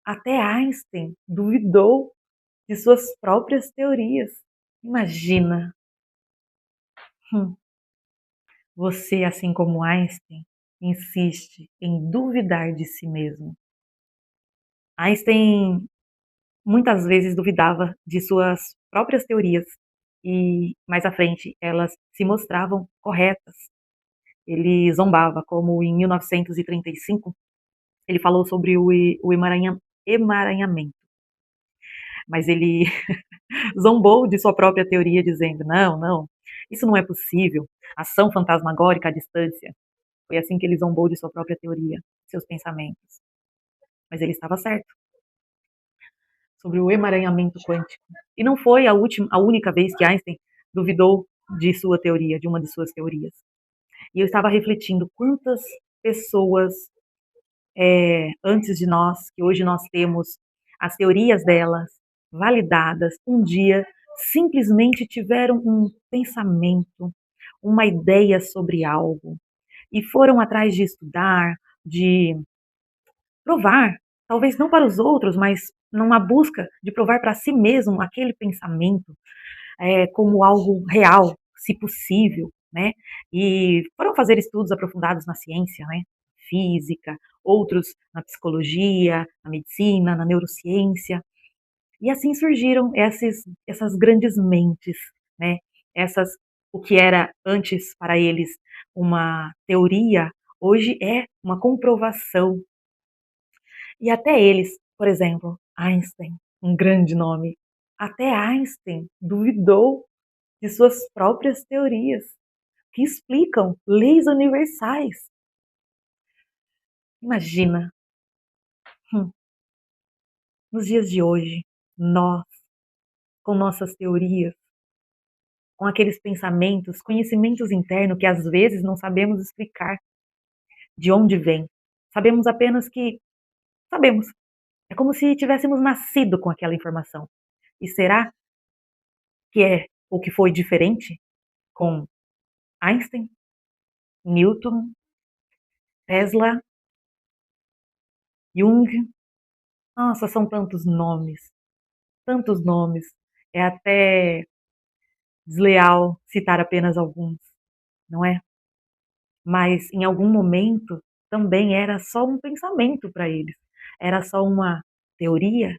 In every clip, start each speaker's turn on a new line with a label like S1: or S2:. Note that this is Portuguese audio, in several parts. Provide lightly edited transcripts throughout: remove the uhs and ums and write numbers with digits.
S1: Até Einstein duvidou de suas próprias teorias. Imagina, hum, você, assim como Einstein, insiste em duvidar de si mesmo. Einstein muitas vezes duvidava de suas próprias teorias e, mais à frente, elas se mostravam corretas. Ele zombava, como em 1935, ele falou sobre o emaranhamento, mas ele zombou de sua própria teoria, dizendo: não, não, isso não é possível, ação fantasmagórica à distância. Foi assim que ele zombou de sua própria teoria, seus pensamentos. Mas ele estava certo sobre o emaranhamento quântico. E não foi a única vez que Einstein duvidou de sua teoria, de uma de suas teorias. E eu estava refletindo quantas pessoas antes de nós, que hoje nós temos as teorias delas validadas, um dia simplesmente tiveram um pensamento, uma ideia sobre algo e foram atrás de estudar, de provar, talvez não para os outros, mas numa busca de provar para si mesmo aquele pensamento como algo real, se possível, né? E foram fazer estudos aprofundados na ciência, né? Física, outros na psicologia, na medicina, na neurociência, e assim surgiram essas grandes mentes, né? Essas, o que era antes para eles uma teoria, hoje é uma comprovação. E até eles, por exemplo, Einstein, um grande nome, até Einstein duvidou de suas próprias teorias, que explicam leis universais. Imagina, hum, nos dias de hoje, nós, com nossas teorias, com aqueles pensamentos, conhecimentos internos que às vezes não sabemos explicar de onde vem. Sabemos apenas que sabemos. É como se tivéssemos nascido com aquela informação. E será que é o que foi diferente com Einstein, Newton, Tesla, Jung? Nossa, são tantos nomes, tantos nomes. É até desleal citar apenas alguns, não é? Mas em algum momento também era só um pensamento para eles, era só uma teoria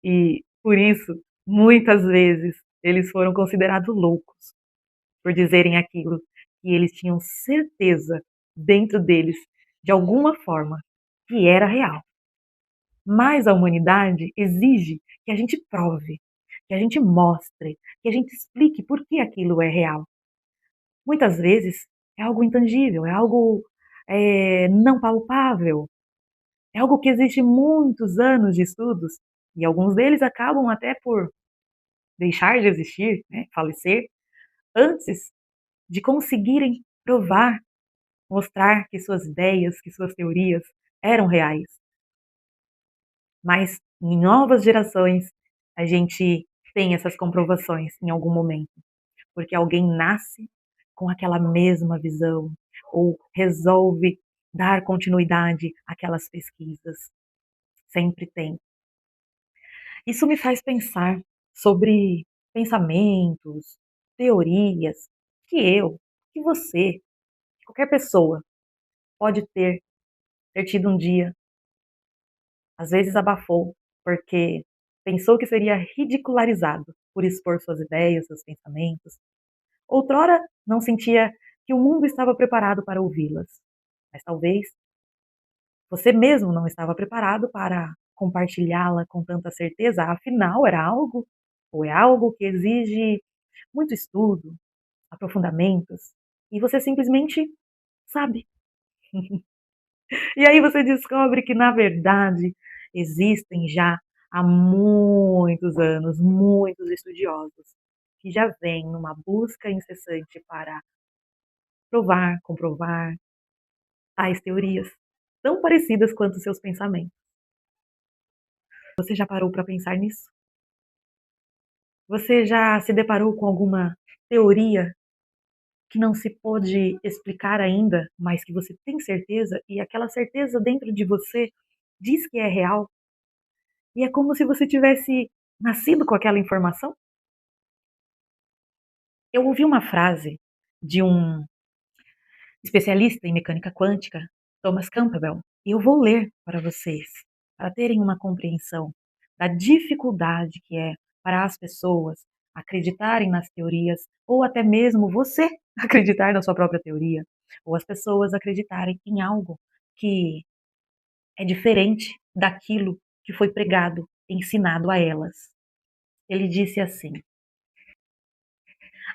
S1: e por isso muitas vezes eles foram considerados loucos por dizerem aquilo que eles tinham certeza dentro deles, de alguma forma, que era real. Mas a humanidade exige que a gente prove, que a gente mostre, que a gente explique por que aquilo é real. Muitas vezes é algo intangível, é algo não palpável, é algo que existe muitos anos de estudos e alguns deles acabam até por deixar de existir, né, falecer, antes de conseguirem provar, mostrar que suas ideias, que suas teorias eram reais. Mas em novas gerações a gente tem essas comprovações em algum momento, porque alguém nasce com aquela mesma visão ou resolve dar continuidade àquelas pesquisas. Sempre tem. Isso me faz pensar sobre pensamentos, teorias que eu, que você, que qualquer pessoa pode ter tido um dia, às vezes abafou, porque pensou que seria ridicularizado por expor suas ideias, seus pensamentos. Outrora não sentia que o mundo estava preparado para ouvi-las, mas talvez você mesmo não estava preparado para compartilhá-la com tanta certeza, afinal era algo ou é algo que exige muito estudo, aprofundamentos, e você simplesmente sabe. E aí você descobre que, na verdade, existem já há muitos anos, muitos estudiosos que já vêm numa busca incessante para provar, comprovar tais teorias, tão parecidas quanto seus pensamentos. Você já parou para pensar nisso? Você já se deparou com alguma teoria que não se pôde explicar ainda, mas que você tem certeza e aquela certeza dentro de você diz que é real? e é como se você tivesse nascido com aquela informação. Eu ouvi uma frase de um especialista em mecânica quântica, Thomas Campbell, e eu vou ler para vocês, para terem uma compreensão da dificuldade que é para as pessoas acreditarem nas teorias, ou até mesmo você acreditar na sua própria teoria, ou as pessoas acreditarem em algo que é diferente daquilo que foi pregado, ensinado a elas. Ele disse assim: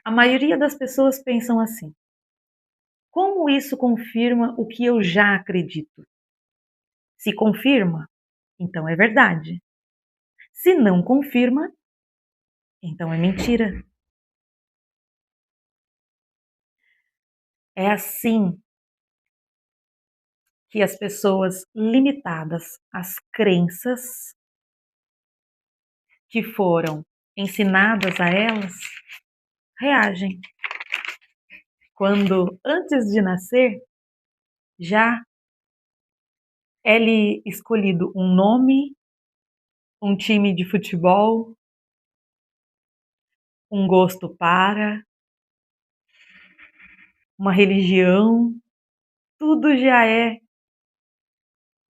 S1: a maioria das pessoas pensam assim: como isso confirma o que eu já acredito? Se confirma, então é verdade. Se não confirma, então é mentira. É assim que as pessoas limitadas às crenças que foram ensinadas a elas reagem. Quando antes de nascer já é-lhe escolhido um nome, um time de futebol, um gosto para, uma religião, tudo já é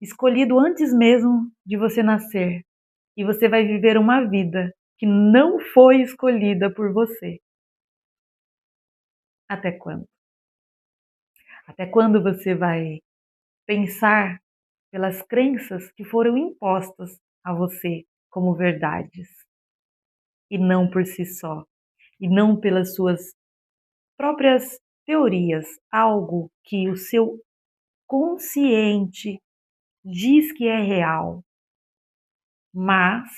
S1: escolhido antes mesmo de você nascer. E você vai viver uma vida que não foi escolhida por você. Até quando? Até quando você vai pensar pelas crenças que foram impostas a você como verdades e não por si só, e não pelas suas próprias teorias, algo que o seu consciente diz que é real, mas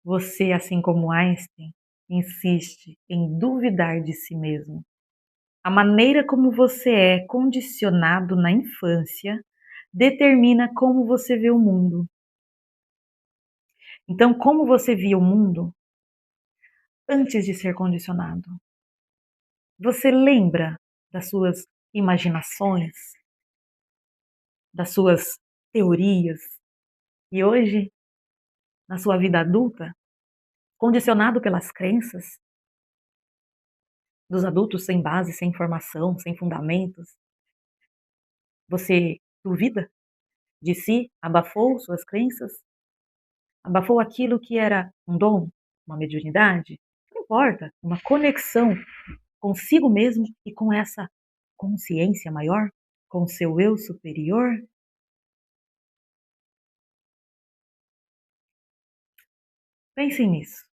S1: você, assim como Einstein, insiste em duvidar de si mesmo. A maneira como você é condicionado na infância determina como você vê o mundo. Então, como você via o mundo antes de ser condicionado? Você lembra das suas imaginações, das suas teorias? E hoje, na sua vida adulta, condicionado pelas crenças dos adultos sem base, sem informação, sem fundamentos, você duvida de si? Abafou suas crenças? Abafou aquilo que era um dom, uma mediunidade? Não importa, uma conexão consigo mesmo e com essa consciência maior, com o seu eu superior? Pense nisso.